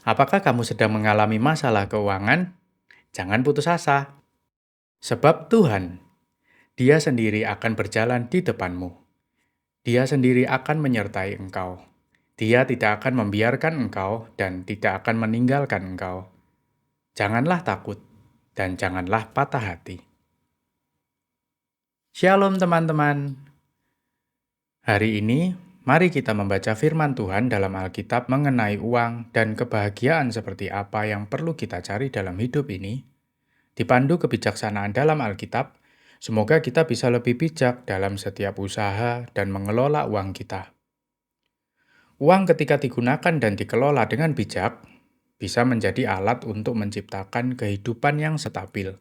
Apakah kamu sedang mengalami masalah keuangan? Jangan putus asa, sebab Tuhan, Dia sendiri akan berjalan di depanmu. Dia sendiri akan menyertai engkau. Dia tidak akan membiarkan engkau dan tidak akan meninggalkan engkau. Janganlah takut dan janganlah patah hati. Shalom teman-teman. Hari ini, mari kita membaca firman Tuhan dalam Alkitab mengenai uang dan kebahagiaan seperti apa yang perlu kita cari dalam hidup ini. Dipandu kebijaksanaan dalam Alkitab, semoga kita bisa lebih bijak dalam setiap usaha dan mengelola uang kita. Uang ketika digunakan dan dikelola dengan bijak, bisa menjadi alat untuk menciptakan kehidupan yang stabil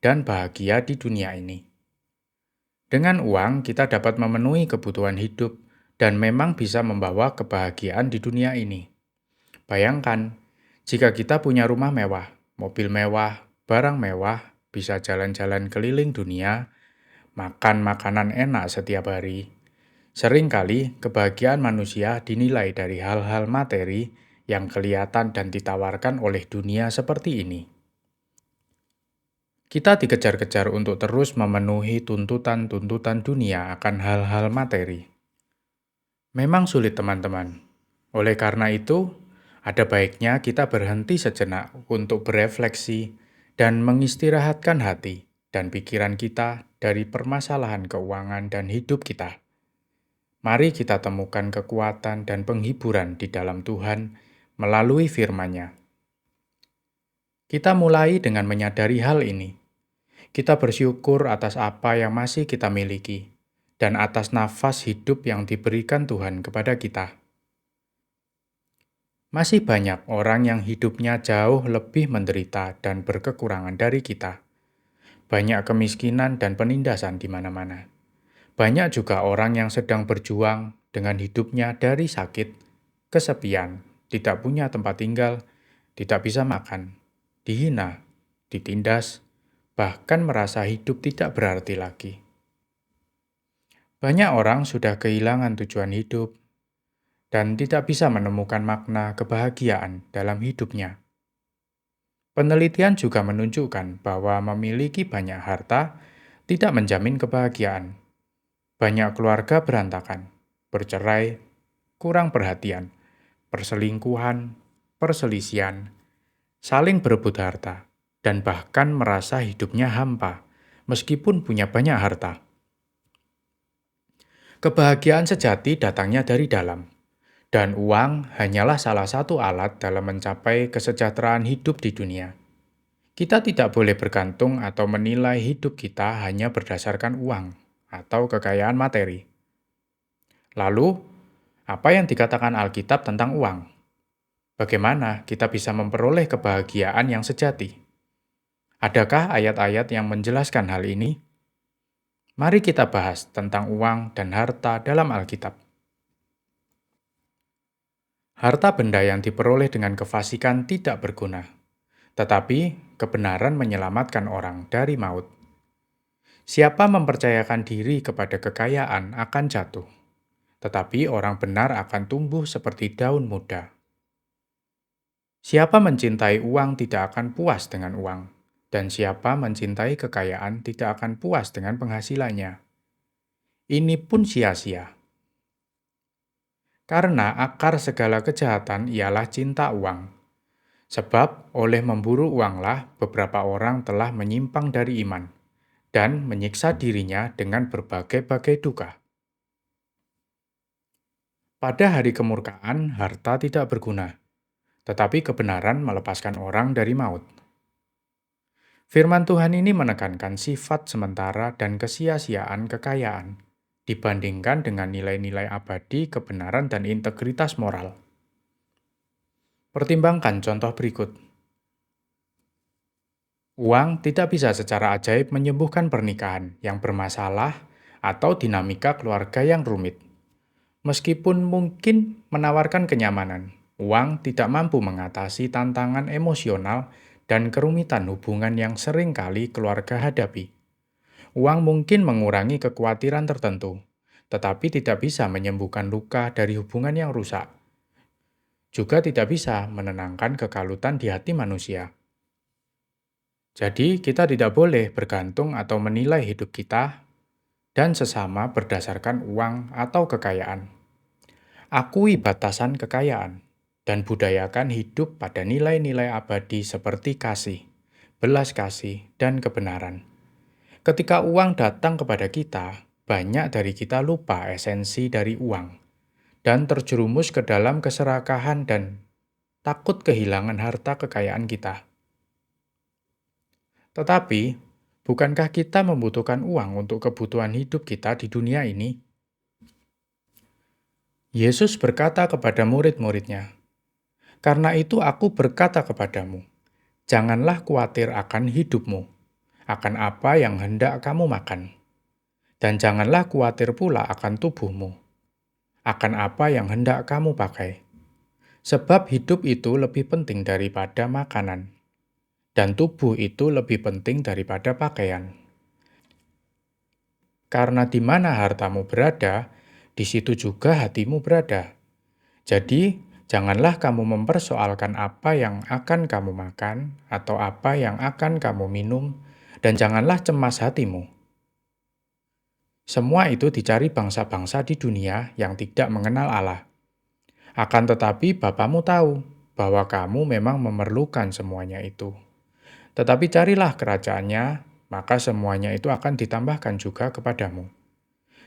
dan bahagia di dunia ini. Dengan uang, kita dapat memenuhi kebutuhan hidup dan memang bisa membawa kebahagiaan di dunia ini. Bayangkan, jika kita punya rumah mewah, mobil mewah, barang mewah, bisa jalan-jalan keliling dunia, makan makanan enak setiap hari. Seringkali kebahagiaan manusia dinilai dari hal-hal materi yang kelihatan dan ditawarkan oleh dunia seperti ini. Kita dikejar-kejar untuk terus memenuhi tuntutan-tuntutan dunia akan hal-hal materi. Memang sulit teman-teman. Oleh karena itu, ada baiknya kita berhenti sejenak untuk berefleksi dan mengistirahatkan hati dan pikiran kita dari permasalahan keuangan dan hidup kita. Mari kita temukan kekuatan dan penghiburan di dalam Tuhan melalui firman-Nya. Kita mulai dengan menyadari hal ini. Kita bersyukur atas apa yang masih kita miliki dan atas nafas hidup yang diberikan Tuhan kepada kita. Masih banyak orang yang hidupnya jauh lebih menderita dan berkekurangan dari kita. Banyak kemiskinan dan penindasan di mana-mana. Banyak juga orang yang sedang berjuang dengan hidupnya dari sakit, kesepian, tidak punya tempat tinggal, tidak bisa makan, dihina, ditindas, bahkan merasa hidup tidak berarti lagi. Banyak orang sudah kehilangan tujuan hidup dan tidak bisa menemukan makna kebahagiaan dalam hidupnya. Penelitian juga menunjukkan bahwa memiliki banyak harta tidak menjamin kebahagiaan. Banyak keluarga berantakan, bercerai, kurang perhatian, perselingkuhan, perselisihan, saling berebut harta, dan bahkan merasa hidupnya hampa, meskipun punya banyak harta. Kebahagiaan sejati datangnya dari dalam, dan uang hanyalah salah satu alat dalam mencapai kesejahteraan hidup di dunia. Kita tidak boleh bergantung atau menilai hidup kita hanya berdasarkan uang atau kekayaan materi. Lalu, apa yang dikatakan Alkitab tentang uang? Bagaimana kita bisa memperoleh kebahagiaan yang sejati? Adakah ayat-ayat yang menjelaskan hal ini? Mari kita bahas tentang uang dan harta dalam Alkitab. Harta benda yang diperoleh dengan kefasikan tidak berguna, tetapi kebenaran menyelamatkan orang dari maut. Siapa mempercayakan diri kepada kekayaan akan jatuh, tetapi orang benar akan tumbuh seperti daun muda. Siapa mencintai uang tidak akan puas dengan uang, dan siapa mencintai kekayaan tidak akan puas dengan penghasilannya. Ini pun sia-sia. Karena akar segala kejahatan ialah cinta uang. Sebab oleh memburu uanglah beberapa orang telah menyimpang dari iman dan menyiksa dirinya dengan berbagai-bagai duka. Pada hari kemurkaan, harta tidak berguna, tetapi kebenaran melepaskan orang dari maut. Firman Tuhan ini menekankan sifat sementara dan kesia-siaan kekayaan dibandingkan dengan nilai-nilai abadi, kebenaran, dan integritas moral. Pertimbangkan contoh berikut. Uang tidak bisa secara ajaib menyembuhkan pernikahan yang bermasalah atau dinamika keluarga yang rumit. Meskipun mungkin menawarkan kenyamanan, uang tidak mampu mengatasi tantangan emosional dan kerumitan hubungan yang sering kali keluarga hadapi. Uang mungkin mengurangi kekhawatiran tertentu, tetapi tidak bisa menyembuhkan luka dari hubungan yang rusak. juga tidak bisa menenangkan kekalutan di hati manusia. Jadi, kita tidak boleh bergantung atau menilai hidup kita dan sesama berdasarkan uang atau kekayaan. Akui batasan kekayaan dan budayakan hidup pada nilai-nilai abadi seperti kasih, belas kasih, dan kebenaran. Ketika uang datang kepada kita, banyak dari kita lupa esensi dari uang dan terjerumus ke dalam keserakahan dan takut kehilangan harta kekayaan kita. Tetapi, bukankah kita membutuhkan uang untuk kebutuhan hidup kita di dunia ini? Yesus berkata kepada murid-muridnya, "Karena itu aku berkata kepadamu, janganlah khawatir akan hidupmu, akan apa yang hendak kamu makan. Dan janganlah khawatir pula akan tubuhmu, akan apa yang hendak kamu pakai. Sebab hidup itu lebih penting daripada makanan, dan tubuh itu lebih penting daripada pakaian. Karena di mana hartamu berada, di situ juga hatimu berada. Jadi, janganlah kamu mempersoalkan apa yang akan kamu makan atau apa yang akan kamu minum, dan janganlah cemas hatimu. Semua itu dicari bangsa-bangsa di dunia yang tidak mengenal Allah. Akan tetapi Bapamu tahu bahwa kamu memang memerlukan semuanya itu. Tetapi carilah kerajaannya, maka semuanya itu akan ditambahkan juga kepadamu.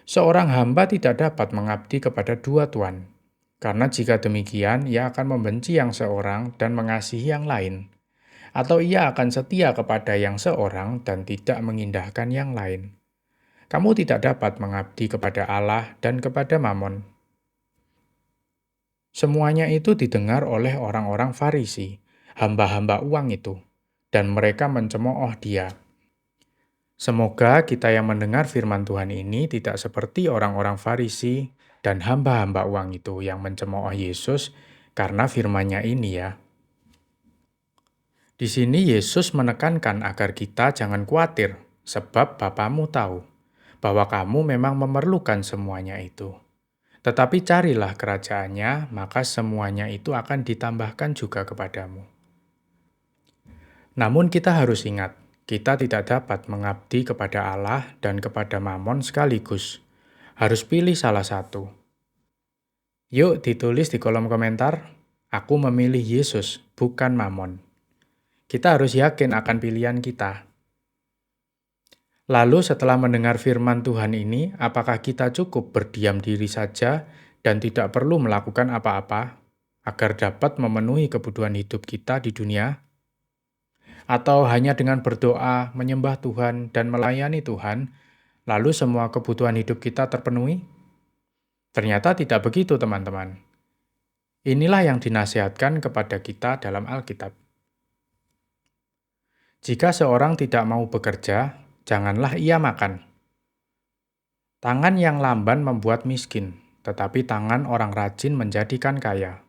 Seorang hamba tidak dapat mengabdi kepada dua tuan, karena jika demikian ia akan membenci yang seorang dan mengasihi yang lain, atau ia akan setia kepada yang seorang dan tidak mengindahkan yang lain. Kamu tidak dapat mengabdi kepada Allah dan kepada Mammon. Semuanya itu didengar oleh orang-orang Farisi, hamba-hamba uang itu, dan mereka mencemooh dia. Semoga kita yang mendengar firman Tuhan ini tidak seperti orang-orang Farisi dan hamba-hamba uang itu yang mencemooh Yesus karena firman-Nya ini ya. Di sini Yesus menekankan agar kita jangan khawatir, sebab Bapamu tahu bahwa kamu memang memerlukan semuanya itu. Tetapi carilah kerajaannya, maka semuanya itu akan ditambahkan juga kepadamu. Namun kita harus ingat, kita tidak dapat mengabdi kepada Allah dan kepada Mammon sekaligus. Harus pilih salah satu. Yuk ditulis di kolom komentar, aku memilih Yesus, bukan Mammon. Kita harus yakin akan pilihan kita. Lalu setelah mendengar firman Tuhan ini, apakah kita cukup berdiam diri saja dan tidak perlu melakukan apa-apa agar dapat memenuhi kebutuhan hidup kita di dunia? Atau hanya dengan berdoa, menyembah Tuhan, dan melayani Tuhan, lalu semua kebutuhan hidup kita terpenuhi? Ternyata tidak begitu, teman-teman. Inilah yang dinasihatkan kepada kita dalam Alkitab. Jika seorang tidak mau bekerja, janganlah ia makan. Tangan yang lamban membuat miskin, tetapi tangan orang rajin menjadikan kaya.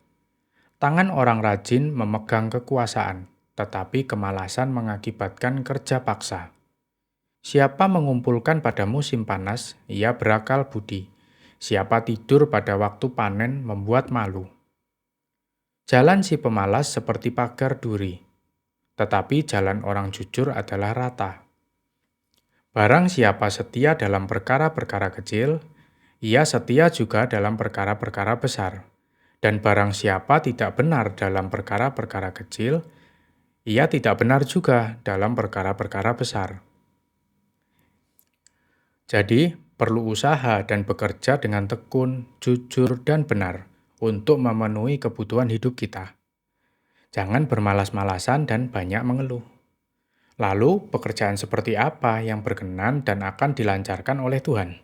Tangan orang rajin memegang kekuasaan, tetapi kemalasan mengakibatkan kerja paksa. Siapa mengumpulkan pada musim panas, ia berakal budi. Siapa tidur pada waktu panen membuat malu. Jalan si pemalas seperti pagar duri, tetapi jalan orang jujur adalah rata. Barang siapa setia dalam perkara-perkara kecil, ia setia juga dalam perkara-perkara besar. Dan barang siapa tidak benar dalam perkara-perkara kecil, ia tidak benar juga dalam perkara-perkara besar. Jadi, perlu usaha dan bekerja dengan tekun, jujur, dan benar untuk memenuhi kebutuhan hidup kita. Jangan bermalas-malasan dan banyak mengeluh. Lalu, pekerjaan seperti apa yang berkenan dan akan dilancarkan oleh Tuhan?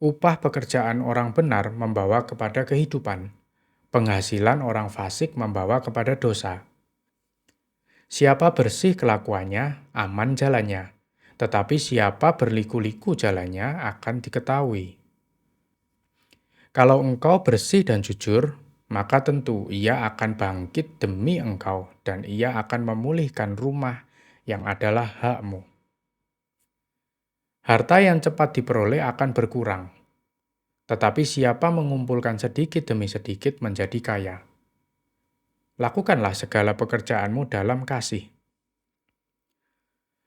Upah pekerjaan orang benar membawa kepada kehidupan. Penghasilan orang fasik membawa kepada dosa. Siapa bersih kelakuannya, aman jalannya. Tetapi siapa berliku-liku jalannya akan diketahui. Kalau engkau bersih dan jujur, maka tentu ia akan bangkit demi engkau dan ia akan memulihkan rumah yang adalah hakmu. Harta yang cepat diperoleh akan berkurang. tetapi siapa mengumpulkan sedikit demi sedikit menjadi kaya. Lakukanlah segala pekerjaanmu dalam kasih.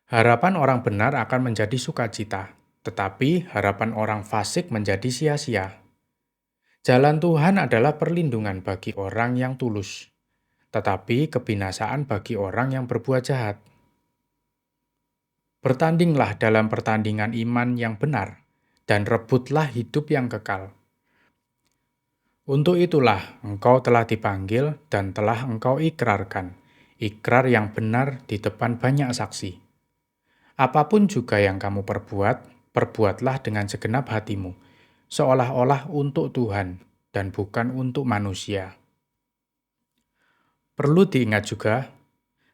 Harapan orang benar akan menjadi sukacita, tetapi harapan orang fasik menjadi sia-sia. Jalan Tuhan adalah perlindungan bagi orang yang tulus, tetapi kebinasaan bagi orang yang berbuat jahat. Bertandinglah dalam pertandingan iman yang benar, dan rebutlah hidup yang kekal. Untuk itulah engkau telah dipanggil dan telah engkau ikrarkan, ikrar yang benar di depan banyak saksi. Apapun juga yang kamu perbuat, perbuatlah dengan segenap hatimu, seolah-olah untuk Tuhan dan bukan untuk manusia. Perlu diingat juga,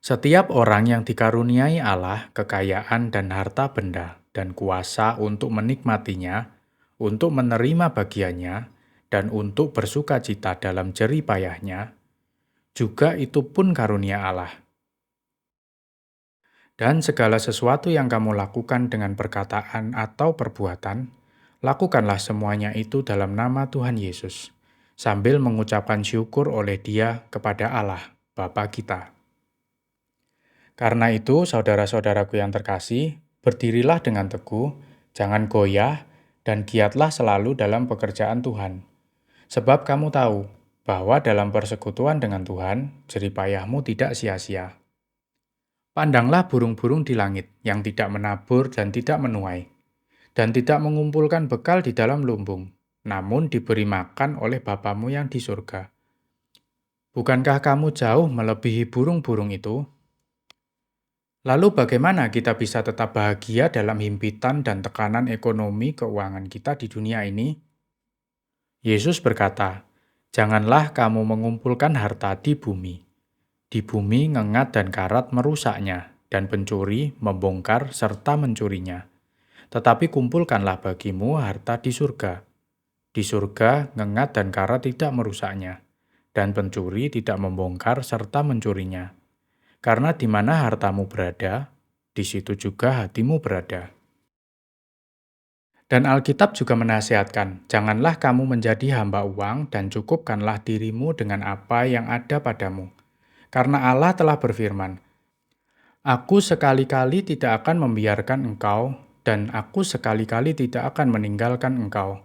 setiap orang yang dikaruniai Allah kekayaan dan harta benda dan kuasa untuk menikmatinya, untuk menerima bagiannya, dan untuk bersuka cita dalam jerih payahnya, juga itu pun karunia Allah. Dan segala sesuatu yang kamu lakukan dengan perkataan atau perbuatan, lakukanlah semuanya itu dalam nama Tuhan Yesus, sambil mengucapkan syukur oleh Dia kepada Allah, Bapa kita. Karena itu, saudara-saudaraku yang terkasih, berdirilah dengan teguh, jangan goyah, dan giatlah selalu dalam pekerjaan Tuhan. Sebab kamu tahu bahwa dalam persekutuan dengan Tuhan, jerih payahmu tidak sia-sia. Pandanglah burung-burung di langit yang tidak menabur dan tidak menuai, dan tidak mengumpulkan bekal di dalam lumbung, namun diberi makan oleh Bapamu yang di surga. Bukankah kamu jauh melebihi burung-burung itu? Lalu bagaimana kita bisa tetap bahagia dalam himpitan dan tekanan ekonomi keuangan kita di dunia ini? Yesus berkata, "Janganlah kamu mengumpulkan harta di bumi. Di bumi ngengat dan karat merusaknya, dan pencuri membongkar serta mencurinya. Tetapi kumpulkanlah bagimu harta di surga. Di surga ngengat dan karat tidak merusaknya, dan pencuri tidak membongkar serta mencurinya. Karena di mana hartamu berada, di situ juga hatimu berada." Dan Alkitab juga menasihatkan, janganlah kamu menjadi hamba uang dan cukupkanlah dirimu dengan apa yang ada padamu. Karena Allah telah berfirman, "Aku sekali-kali tidak akan membiarkan engkau, dan aku sekali-kali tidak akan meninggalkan engkau."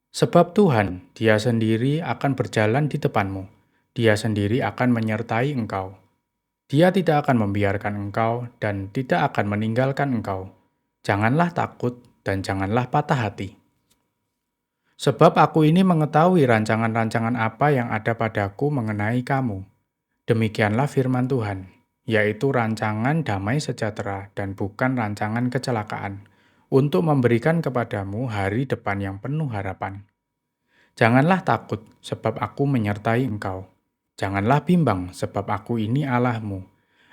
Sebab Tuhan, Dia sendiri akan berjalan di depanmu. Dia sendiri akan menyertai engkau. Dia tidak akan membiarkan engkau dan tidak akan meninggalkan engkau. Janganlah takut dan janganlah patah hati. Sebab aku ini mengetahui rancangan-rancangan apa yang ada padaku mengenai kamu. Demikianlah firman Tuhan, yaitu rancangan damai sejahtera dan bukan rancangan kecelakaan, untuk memberikan kepadamu hari depan yang penuh harapan. Janganlah takut, sebab aku menyertai engkau. Janganlah bimbang, sebab aku ini Allahmu.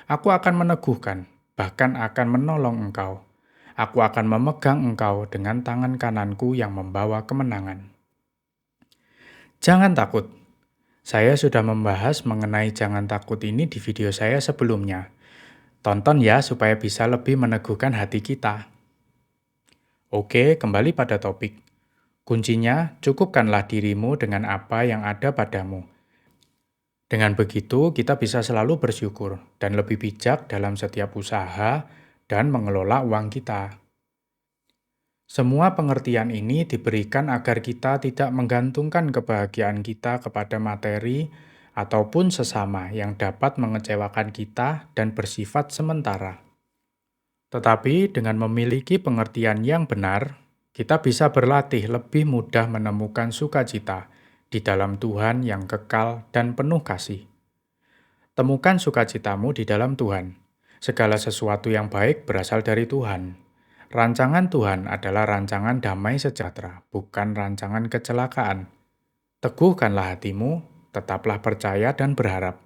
Aku akan meneguhkan, bahkan akan menolong engkau. Aku akan memegang engkau dengan tangan kananku yang membawa kemenangan. Jangan takut. Saya sudah membahas mengenai jangan takut ini di video saya sebelumnya. Tonton ya supaya bisa lebih meneguhkan hati kita. Oke, kembali pada topik. Kuncinya, cukupkanlah dirimu dengan apa yang ada padamu. Dengan begitu, kita bisa selalu bersyukur dan lebih bijak dalam setiap usaha dan mengelola uang kita. Semua pengertian ini diberikan agar kita tidak menggantungkan kebahagiaan kita kepada materi ataupun sesama yang dapat mengecewakan kita dan bersifat sementara. Tetapi dengan memiliki pengertian yang benar, kita bisa berlatih lebih mudah menemukan sukacita di dalam Tuhan yang kekal dan penuh kasih. Temukan sukacitamu di dalam Tuhan. Segala sesuatu yang baik berasal dari Tuhan. Rancangan Tuhan adalah rancangan damai sejahtera, bukan rancangan kecelakaan. Teguhkanlah hatimu, tetaplah percaya dan berharap.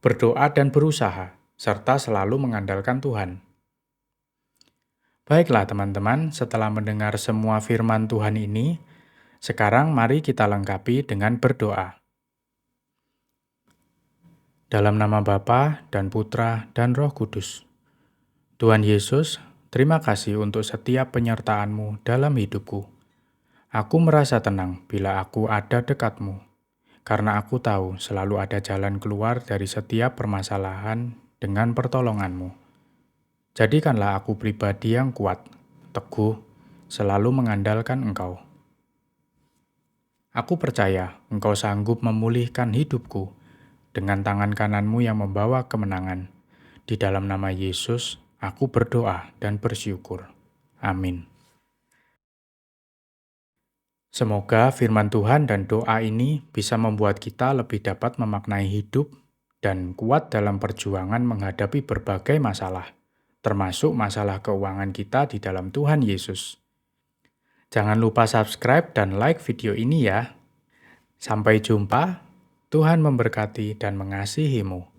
Berdoa dan berusaha, serta selalu mengandalkan Tuhan. Baiklah teman-teman, setelah mendengar semua firman Tuhan ini, sekarang mari kita lengkapi dengan berdoa. Dalam nama Bapa dan Putra dan Roh Kudus. Tuhan Yesus, terima kasih untuk setiap penyertaan-Mu dalam hidupku. Aku merasa tenang bila aku ada dekatmu, karena aku tahu selalu ada jalan keluar dari setiap permasalahan dengan pertolonganmu. Jadikanlah aku pribadi yang kuat, teguh, selalu mengandalkan Engkau. Aku percaya Engkau sanggup memulihkan hidupku dengan tangan kananmu yang membawa kemenangan. Di dalam nama Yesus, aku berdoa dan bersyukur. Amin. Semoga firman Tuhan dan doa ini bisa membuat kita lebih dapat memaknai hidup dan kuat dalam perjuangan menghadapi berbagai masalah, termasuk masalah keuangan kita di dalam Tuhan Yesus. Jangan lupa subscribe dan like video ini ya. Sampai jumpa, Tuhan memberkati dan mengasihimu.